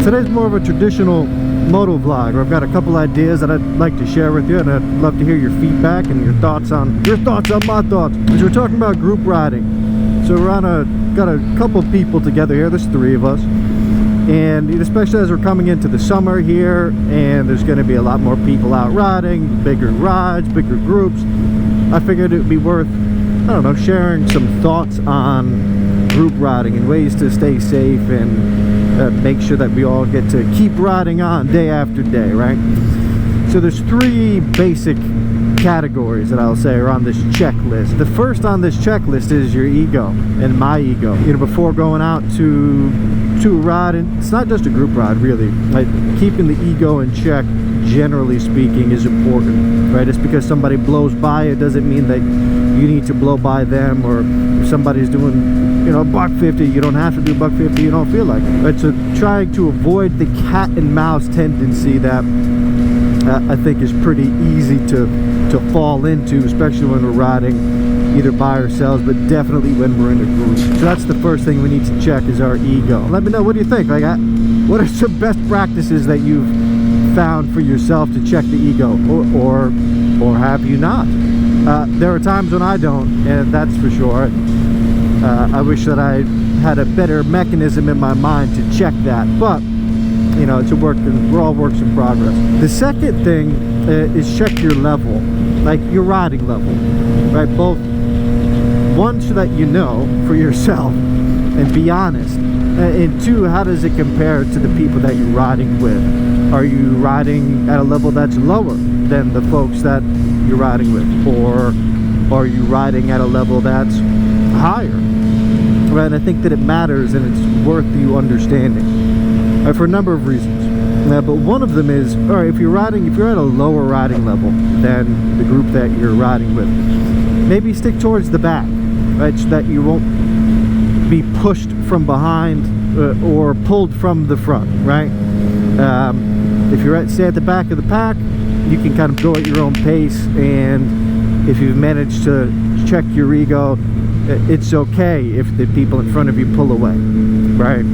Today's more of a traditional moto vlog where I've got a couple ideas that I'd like to share with you, and I'd love to hear your feedback and your thoughts on my thoughts. Because we're talking about group riding. So we're got a couple people together here. There's 3 of us. And especially as we're coming into the summer here, and there's going to be a lot more people out riding, bigger rides, bigger groups, I figured it would be worth, I don't know, sharing some thoughts on group riding and ways to stay safe and make sure that we all get to keep riding on day after day, right? So there's 3 basic categories that I'll say are on this checklist. The first on this checklist is your ego and my ego. You know, before going out to a ride, and it's not just a group ride really, like keeping the ego in check, generally speaking, is important, right? Just because somebody blows by, it doesn't mean that you need to blow by them, or if somebody's doing, you know, $150, you don't have to do $150, you don't feel like it, right? So trying to avoid the cat and mouse tendency that I think is pretty easy to fall into, especially when we're riding either by ourselves, but definitely when we're in a group. So that's the first thing we need to check, is our ego. Let me know, what do you think? Like, what are some best practices that you've found for yourself to check the ego, or have you not? There are times when I don't, and that's for sure. I wish that I had a better mechanism in my mind to check that, but you know, it's a work, and we're all works in progress. The second thing is check your level, like your riding level, right? Both, one, so that you know for yourself and be honest, and 2, how does it compare to the people that you're riding with? Are you riding at a level that's lower than the folks that you're riding with, or are you riding at a level that's higher? Right? And I think that it matters, and it's worth you understanding, for a number of reasons. But one of them is, all right, if you're at a lower riding level than the group that you're riding with, maybe stick towards the back, right, so that you won't be pushed from behind or pulled from the front, right? If you're stay at the back of the pack, you can kind of go at your own pace, and if you've managed to check your ego, it's okay if the people in front of you pull away, right?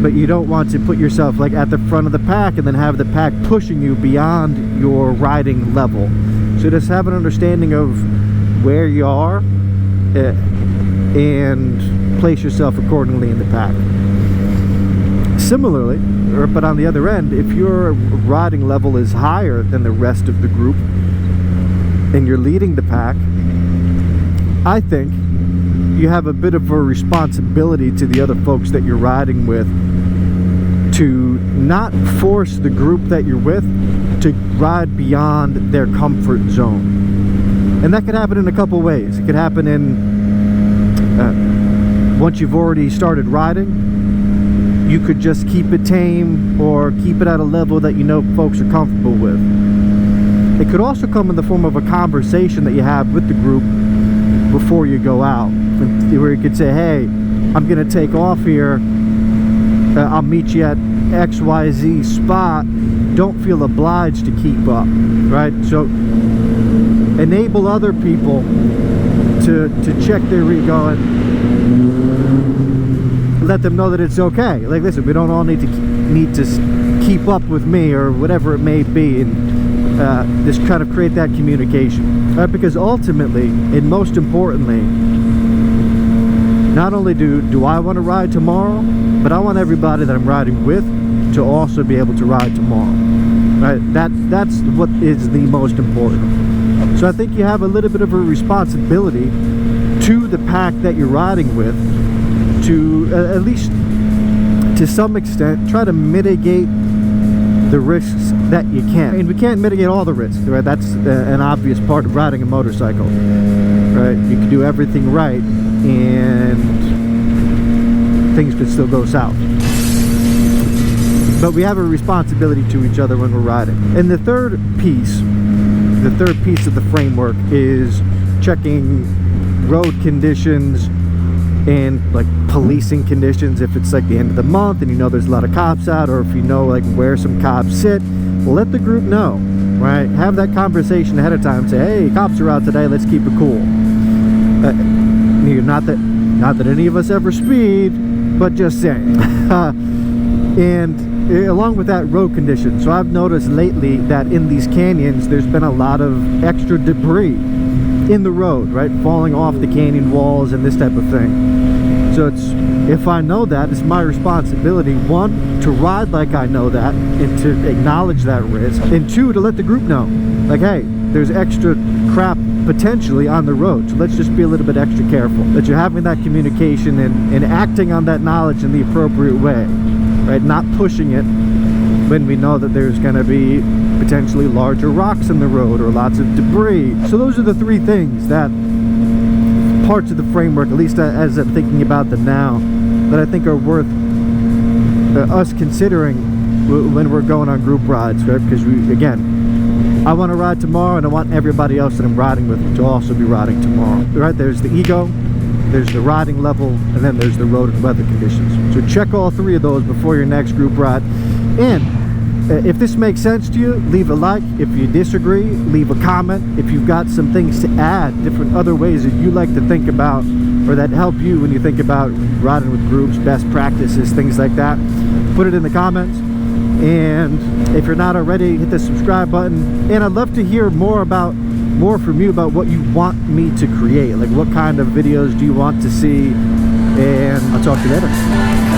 But you don't want to put yourself like at the front of the pack and then have the pack pushing you beyond your riding level. So just have an understanding of where you are and place yourself accordingly in the pack. Similarly, but on the other end, if your riding level is higher than the rest of the group and you're leading the pack, I think you have a bit of a responsibility to the other folks that you're riding with to not force the group that you're with to ride beyond their comfort zone. And that could happen in a couple ways. It could happen in once you've already started riding, you could just keep it tame or keep it at a level that you know folks are comfortable with. It could also come in the form of a conversation that you have with the group before you go out, where you could say, hey, I'm gonna take off here, I'll meet you at XYZ spot, don't feel obliged to keep up, right? So enable other people to check their ego and let them know that it's okay. Like, listen, we don't all need to keep up with me or whatever it may be, and just kind of create that communication, right? Because ultimately, and most importantly, not only do I want to ride tomorrow, but I want everybody that I'm riding with to also be able to ride tomorrow, right? That's what is the most important. So I think you have a little bit of a responsibility to the pack that you're riding with to at least to some extent try to mitigate the risks that you can. And we can't mitigate all the risks, right? That's an obvious part of riding a motorcycle, right? You can do everything right and things could still go south. But we have a responsibility to each other when we're riding. And the third piece of the framework is checking road conditions and like policing conditions. If it's like the end of the month and you know there's a lot of cops out, or if you know like where some cops sit, well, let the group know, right? Have that conversation ahead of time. Say, hey, cops are out today, let's keep it cool. Not that any of us ever speed, but just saying. And along with that, road conditions. So I've noticed lately that in these canyons there's been a lot of extra debris in the road, right, falling off the canyon walls and this type of thing. So it's, if I know that, it's my responsibility, one, to ride like I know that and to acknowledge that risk, and two, to let the group know, like, hey, there's extra crap potentially on the road, so let's just be a little bit extra careful. That you're having that communication and acting on that knowledge in the appropriate way, right? Not pushing it when we know that there's going to be potentially larger rocks in the road or lots of debris. So those are the three things, that parts of the framework, at least as I'm thinking about them now, that I think are worth us considering when we're going on group rides, right? Because we, again, I want to ride tomorrow, and I want everybody else that I'm riding with to also be riding tomorrow, right? There's the ego, there's the riding level, and then there's the road and weather conditions. So check all three of those before your next group ride. And if this makes sense to you, leave a like. If you disagree, leave a comment. If you've got some things to add, different other ways that you like to think about or that help you when you think about riding with groups, best practices, things like that, put it in the comments. And if you're not already, hit the subscribe button. And I'd love to hear more from you about what you want me to create. Like, what kind of videos do you want to see? And I'll talk to you later.